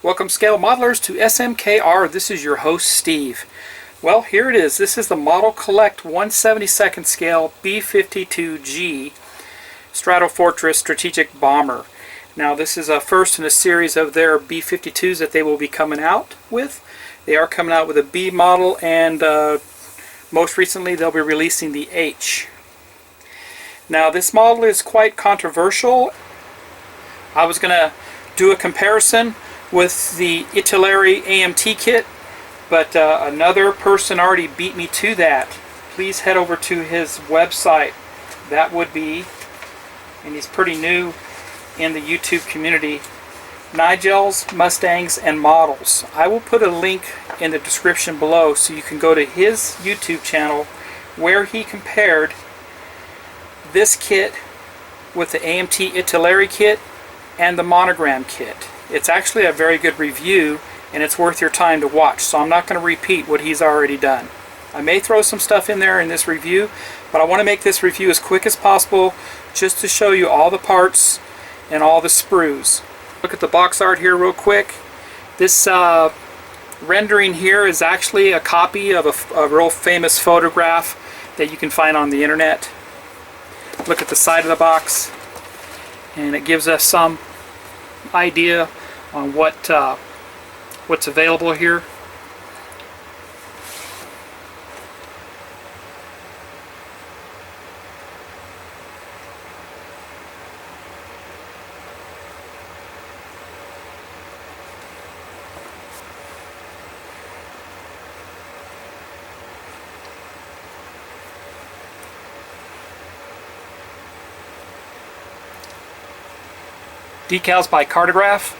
Welcome scale modelers to SMKR. This is your host Steve. Well, here it is. This is the Modelcollect 1/72 scale B-52G Stratofortress strategic bomber. Now this is a first in a series of their B-52s that they will be coming out with. They are coming out with a B model, and most recently they'll be releasing the H. Now this model is quite controversial. I was going to do a comparison with the Italeri AMT kit, but another person already beat me to that. Please head over to his website. That would be, and he's pretty new in the YouTube community, Nigel's Mustangs and Models. I will put a link in the description below so you can go to his YouTube channel where he compared this kit with the AMT Italeri kit and the Monogram kit. It's actually a very good review, and it's worth your time to watch, so I'm not going to repeat what he's already done. I may throw some stuff in there in this review, but I want to make this review as quick as possible just to show you all the parts and all the sprues. Look at the box art here real quick. This rendering here is actually a copy of a real famous photograph that you can find on the internet. Look at the side of the box, and it gives us some idea on what's available here. Decals by Cartograph.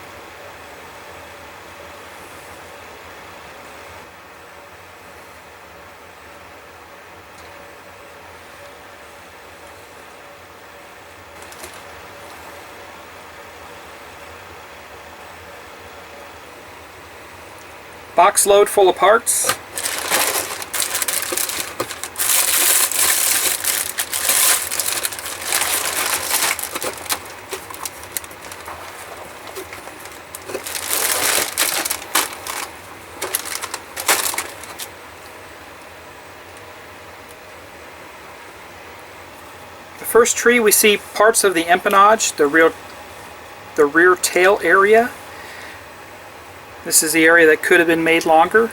Box load full of parts. The first tree, we see parts of the empennage, the rear tail area. This is the area that could have been made longer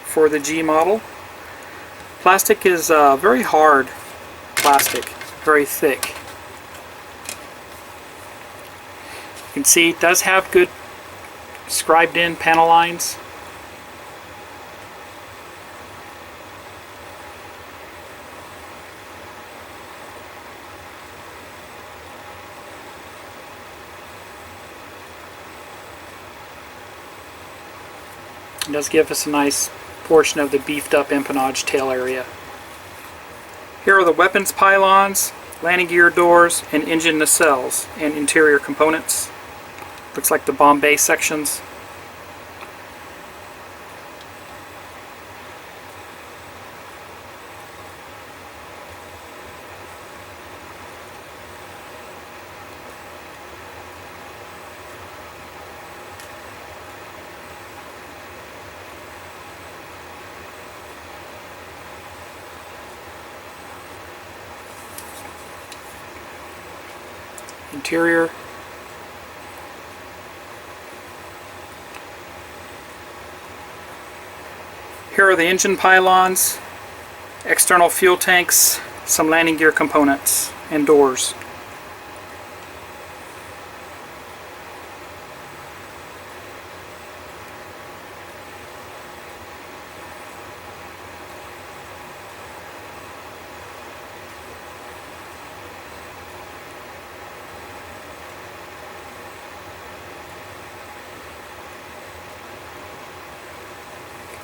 for the G model. Plastic is very hard plastic, very thick. You can see it does have good scribed in panel lines. It does give us a nice portion of the beefed up empennage tail area. Here are the weapons pylons, landing gear doors, and engine nacelles and interior components. Looks like the bomb bay sections. Interior. Here are the engine pylons, external fuel tanks, some landing gear components, and doors.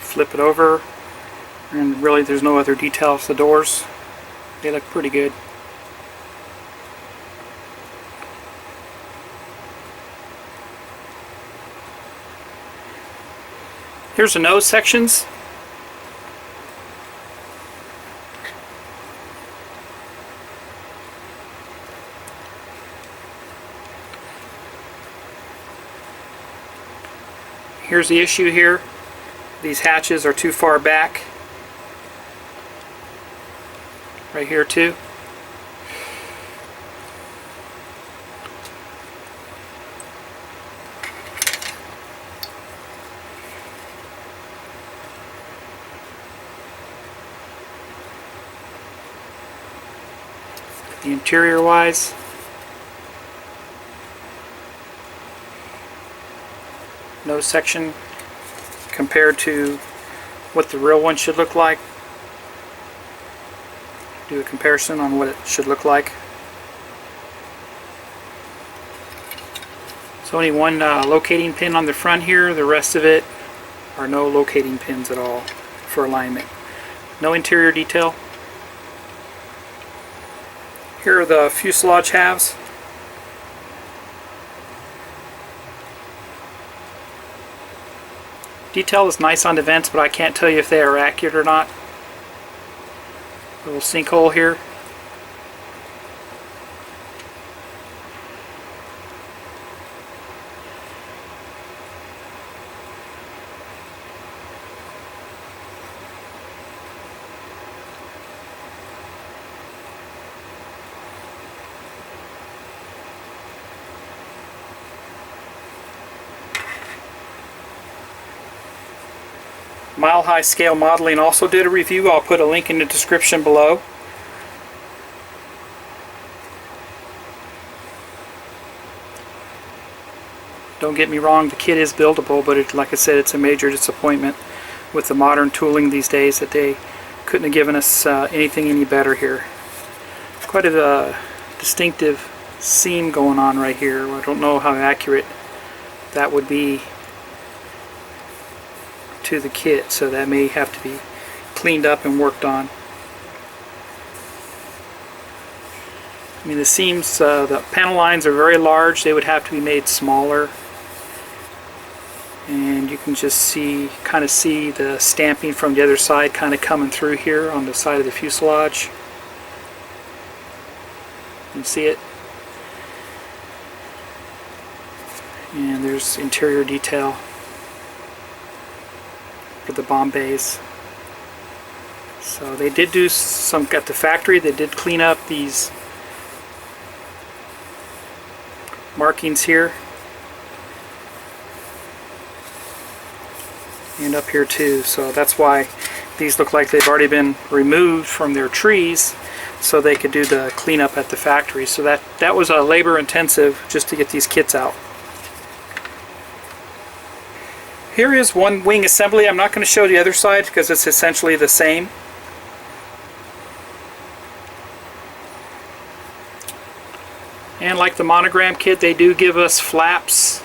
Flip it over, and really there's no other details. The doors, they look pretty good. Here's the nose sections. here's the issue here. These hatches are too far back. Right here too. The interior wise, no section compared to what the real one should look like. Do a comparison on what it should look like. So only one locating pin on the front here. The rest of it are no locating pins at all for alignment. No interior detail. Here are the fuselage halves. Detail is nice on the vents, but I can't tell you if they are accurate or not. Little sinkhole here. Mile High Scale Modeling also did a review. I'll put a link in the description below. Don't get me wrong, the kit is buildable, but like I said, it's a major disappointment with the modern tooling these days that they couldn't have given us anything any better here. Quite a distinctive seam going on right here. I don't know how accurate that would be to the kit, so that may have to be cleaned up and worked on. I mean, the seams, the panel lines are very large. They would have to be made smaller, and you can just kind of see the stamping from the other side kind of coming through here on the side of the fuselage. You can see it. And there's interior detail for the bomb bays. So they did do some at the factory. They did clean up these markings here and up here too. So that's why these look like they've already been removed from their trees, so they could do the cleanup at the factory. So that was a labor intensive just to get these kits out. Here is one wing assembly. I'm not going to show the other side because it's essentially the same. And like the monogram kit, they do give us flaps.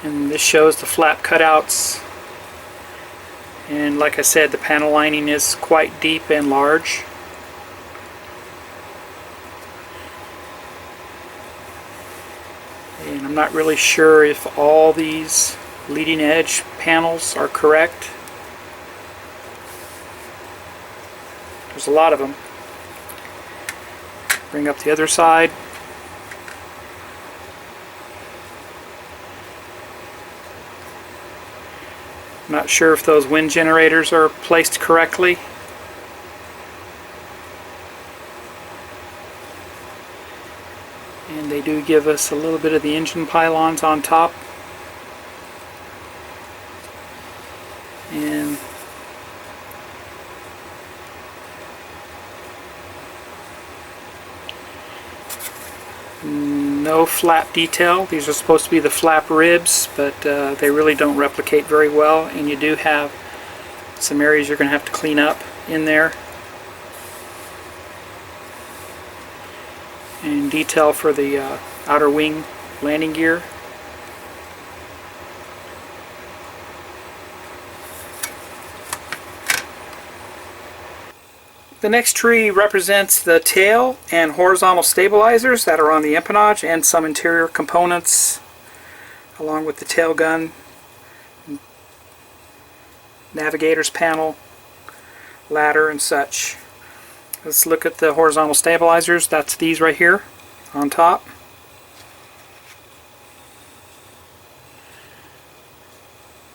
And this shows the flap cutouts. And like I said, the panel lining is quite deep and large. And I'm not really sure if all these leading edge panels are correct. There's a lot of them. Bring up the other side. I'm not sure if those wind generators are placed correctly. And they do give us a little bit of the engine pylons on top. And no flap detail. These are supposed to be the flap ribs, but they really don't replicate very well, and you do have some areas you're going to have to clean up in there. And detail for the outer wing landing gear. The next tree represents the tail and horizontal stabilizers that are on the empennage, and some interior components along with the tail gun, navigator's panel, ladder, and such. Let's look at the horizontal stabilizers. That's these right here on top.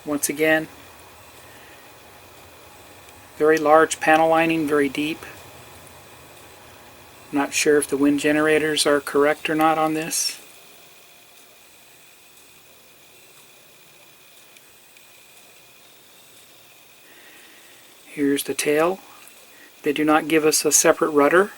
Once again, very large panel lining, very deep. I'm not sure if the wind generators are correct or not on this. Here's the tail. They do not give us a separate rudder.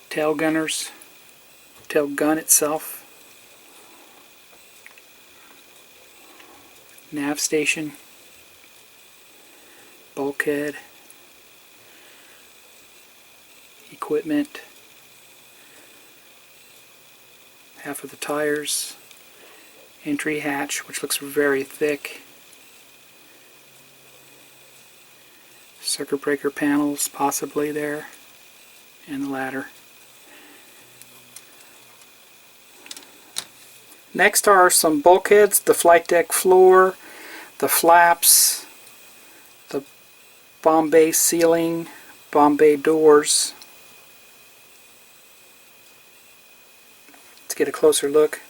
Tail gunners, tail gun itself. Nav station, bulkhead, equipment, half of the tires, entry hatch, which looks very thick, circuit breaker panels possibly there, and the ladder. Next are some bulkheads, the flight deck floor, the flaps, the bomb bay ceiling, bomb bay doors. Let's get a closer look.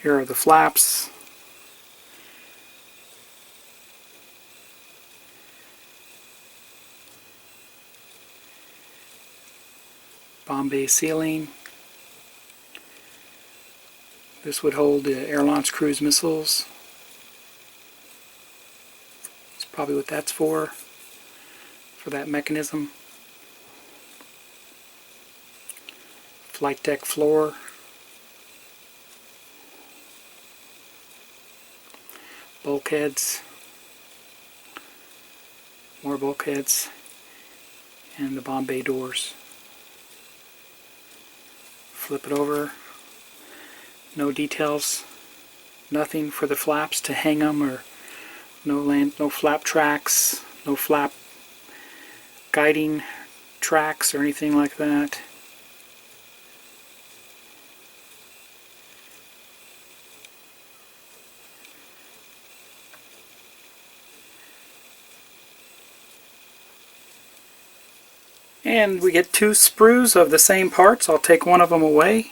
Here are the flaps. Bomb bay ceiling. This would hold the air-launched cruise missiles. That's probably what that's for that mechanism. Flight deck floor. Bulkheads. More bulkheads. And the bomb bay doors. Flip it over. No details, nothing for the flaps to hang them, or no flap tracks, no flap guiding tracks or anything like that. And we get two sprues of the same parts. I'll take one of them away.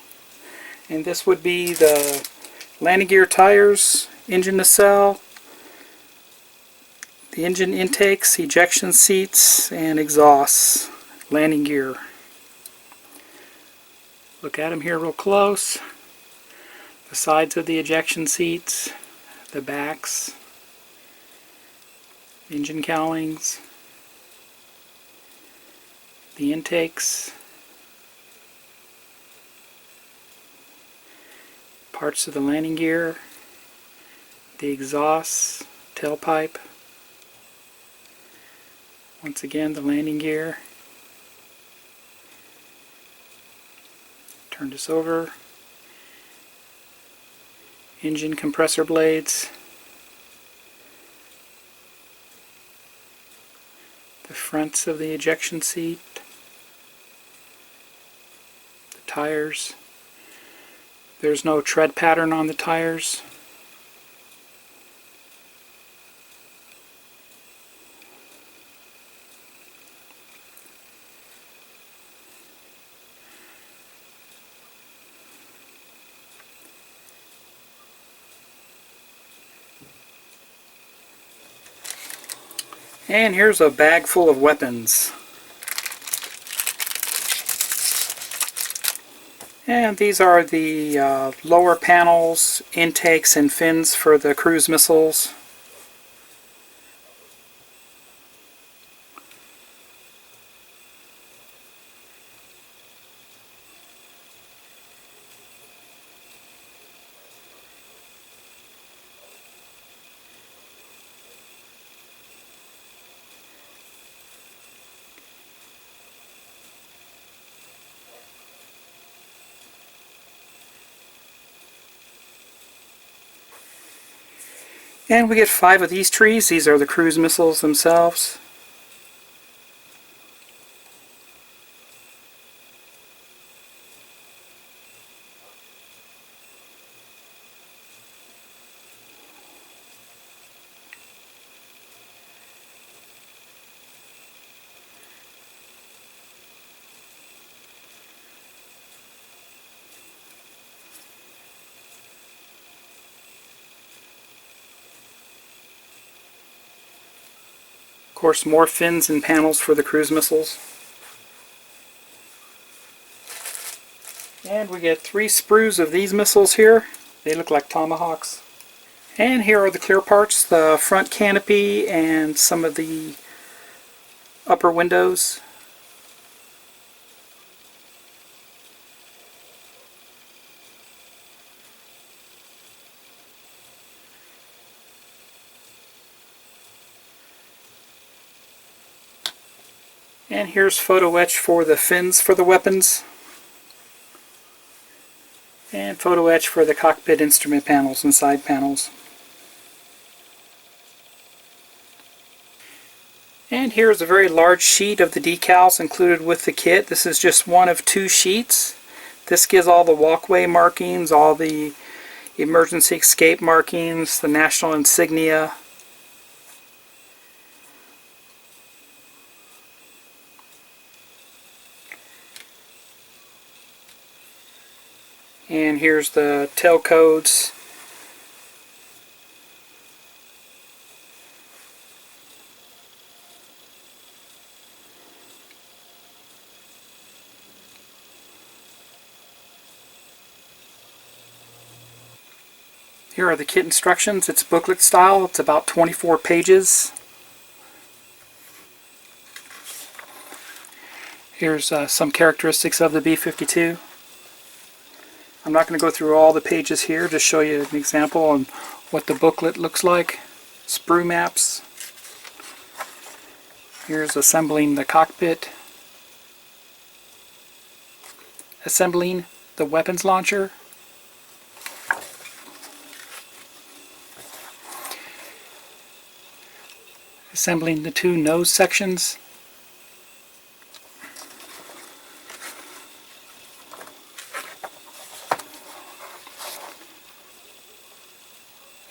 And this would be the landing gear tires, engine nacelle, the engine intakes, ejection seats, and exhausts, landing gear. Look at them here real close. The sides of the ejection seats, the backs, engine cowlings, the intakes, parts of the landing gear, the exhausts, tailpipe, once again the landing gear. Turn this over. Engine compressor blades, the fronts of the ejection seat, the tires. There's no tread pattern on the tires. And here's a bag full of weapons. And these are the lower panels, intakes, and fins for the cruise missiles. And we get 5 of these trees. These are the cruise missiles themselves. course, more fins and panels for the cruise missiles. And we get 3 sprues of these missiles here. They look like tomahawks. And here are the clear parts, the front canopy and some of the upper windows. And here's photo etch for the fins for the weapons. And photo etch for the cockpit instrument panels and side panels. And here's a very large sheet of the decals included with the kit. This is just one of 2 sheets. This gives all the walkway markings, all the emergency escape markings, the national insignia. And here's the tail codes. Here are the kit instructions. It's booklet style. It's about 24 pages. Here's some characteristics of the B-52. I'm not going to go through all the pages here, just show you an example on what the booklet looks like. Sprue maps. Here's assembling the cockpit. Assembling the weapons launcher. Assembling the 2 nose sections.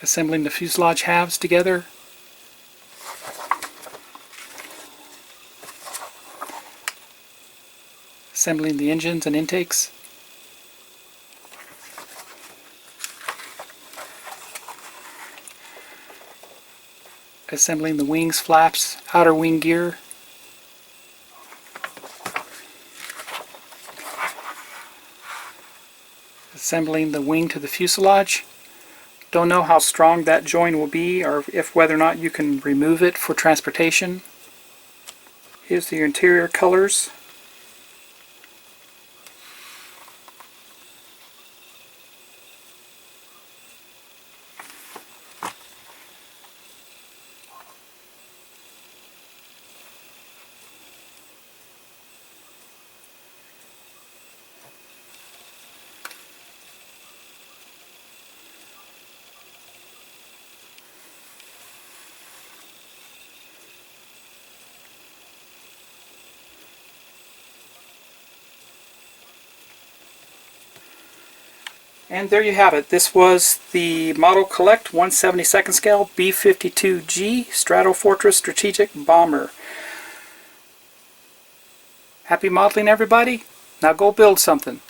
Assembling the fuselage halves together. Assembling the engines and intakes. Assembling the wings, flaps, outer wing gear. Assembling the wing to the fuselage. Don't know how strong that join will be, or if whether or not you can remove it for transportation. Here's the interior colors. And there you have it. This was the Modelcollect 1/72 scale B-52G Stratofortress Strategic Bomber. Happy modeling, everybody. Now go build something.